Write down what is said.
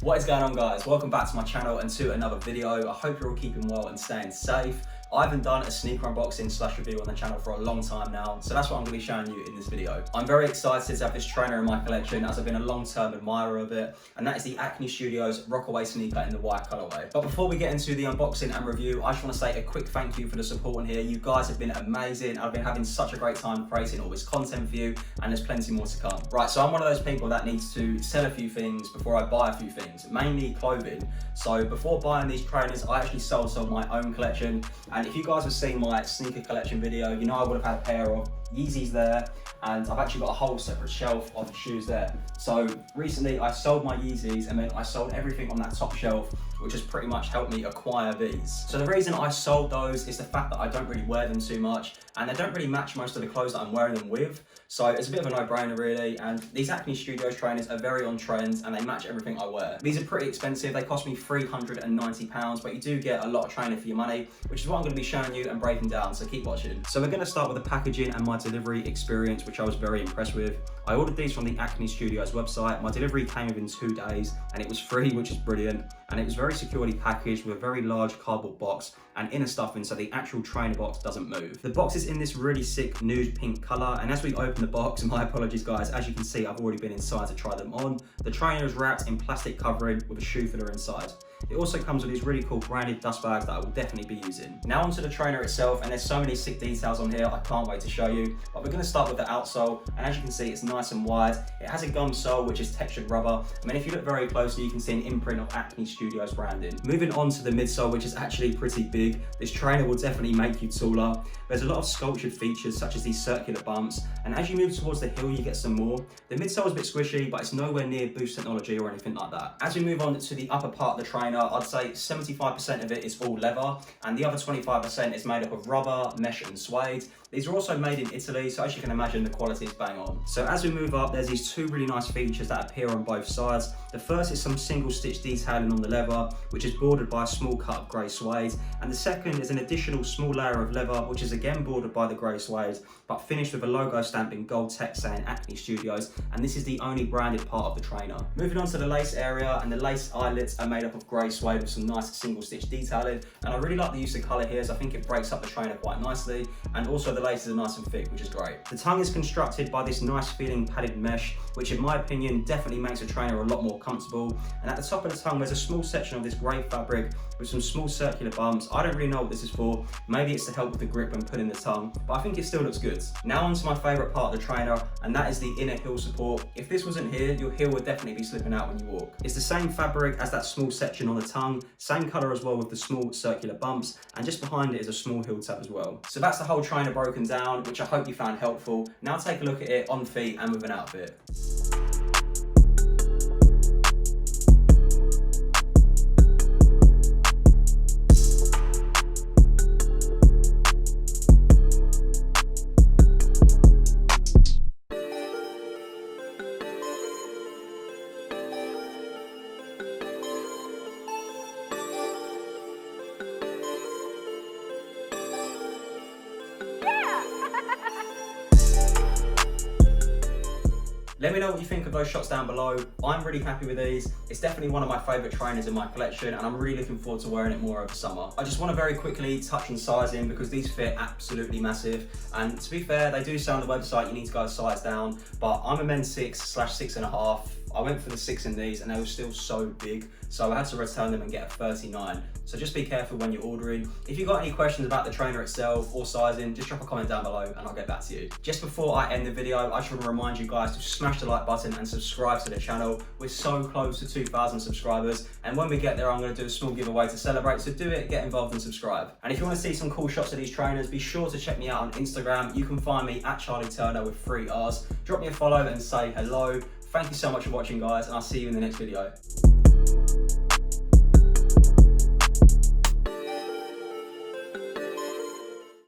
What is going on, guys? Welcome back to my channel and to another video. I hope you're all keeping well and staying safe. I haven't done a sneaker unboxing / review on the channel for a long time now, so that's what I'm going to be showing you in this video. I'm very excited to have this trainer in my collection as I've been a long-term admirer of it, and that is the Acne Studios Rockaway Sneaker in the white colorway. But before we get into the unboxing and review, I just want to say a quick thank you for the support in here. You guys have been amazing. I've been having such a great time creating all this content for you, and there's plenty more to come. Right, so I'm one of those people that needs to sell a few things before I buy a few things, mainly clothing. So before buying these trainers, I actually sold some of my own collection. And if you guys have seen my sneaker collection video, you know I would have had a pair of Yeezys there, and I've actually got a whole separate shelf of shoes there. So recently I sold my Yeezys, and then I sold everything on that top shelf, which has pretty much helped me acquire these. So the reason I sold those is the fact that I don't really wear them too much, and they don't really match most of the clothes that I'm wearing them with. So it's a bit of a no-brainer really, and these Acne Studios trainers are very on trend and they match everything I wear. These are pretty expensive. They cost me £390, but you do get a lot of trainer for your money, which is what I'm going to be showing you and breaking down, so keep watching. So we're going to start with the packaging and my delivery experience, which I was very impressed with. I ordered these from the Acne Studios website. My delivery came within 2 days and it was free, which is brilliant. And it was very securely packaged with a very large cardboard box and inner stuffing, so the actual trainer box doesn't move. The box is in this really sick nude pink color, and as we open the box, my apologies guys, as you can see I've already been inside to try them on. The trainer is wrapped in plastic covering with a shoe filler inside. It also comes with these really cool branded dust bags that I will definitely be using. Now onto the trainer itself, and there's so many sick details on here, I can't wait to show you. But we're going to start with the outsole, and as you can see it's nice and wide. It has a gum sole which is textured rubber, and then if you look very closely you can see an imprint of Acne Studios branding. Moving on to the midsole, which is actually pretty big. This trainer will definitely make you taller. There's a lot of sculptured features such as these circular bumps, and as you move towards the heel you get some more. The midsole is a bit squishy, but it's nowhere near Boost technology or anything like that. As we move on to the upper part of the trainer, I'd say 75% of it is all leather, and the other 25% is made up of rubber, mesh and suede. These are also made in Italy, so as you can imagine the quality is bang on. So as we move up, there's these two really nice features that appear on both sides. The first is some single stitch detailing on the leather, which is bordered by a small cut of grey suede, and the second is an additional small layer of leather, which is again bordered by the grey suede, but finished with a logo stamp in gold text saying Acne Studios, and this is the only branded part of the trainer. Moving on to the lace area, and the lace eyelets are made up of grey suede with some nice single stitch detailing, and I really like the use of colour here, so I think it breaks up the trainer quite nicely, and also the laces are nice and thick, which is great. The tongue is constructed by this nice feeling padded mesh, which in my opinion definitely makes a trainer a lot more comfortable, and at the top of the tongue there's a small section of this grey fabric with some small circular bumps. I don't really know what this is for. Maybe it's to help with the grip when putting the tongue, but I think it still looks good. Now onto my favourite part of the trainer, and that is the inner heel support. If this wasn't here, your heel would definitely be slipping out when you walk. It's the same fabric as that small section on the tongue, same colour as well with the small circular bumps, and just behind it is a small heel tab as well. So that's the whole trainer broken down, which I hope you found helpful. Now take a look at it on feet and with an outfit. Let me know what you think of those shots down below. I'm really happy with these. It's definitely one of my favourite trainers in my collection, and I'm really looking forward to wearing it more over summer. I just want to very quickly touch on sizing because these fit absolutely massive. And to be fair, they do say on the website you need to go a size down, but I'm a men's 6/6.5. I went for the 6 in these and they were still so big, so I had to return them and get a 39. So just be careful when you're ordering. If you've got any questions about the trainer itself or sizing, just drop a comment down below and I'll get back to you. Just before I end the video, I just want to remind you guys to smash the like button and subscribe to the channel. We're so close to 2,000 subscribers, and when we get there I'm going to do a small giveaway to celebrate, so do it, get involved and subscribe. And if you want to see some cool shots of these trainers, be sure to check me out on Instagram. You can find me at Charlie Turner with 3 R's. Drop me a follow and say hello. Thank you so much for watching guys, and I'll see you in the next video.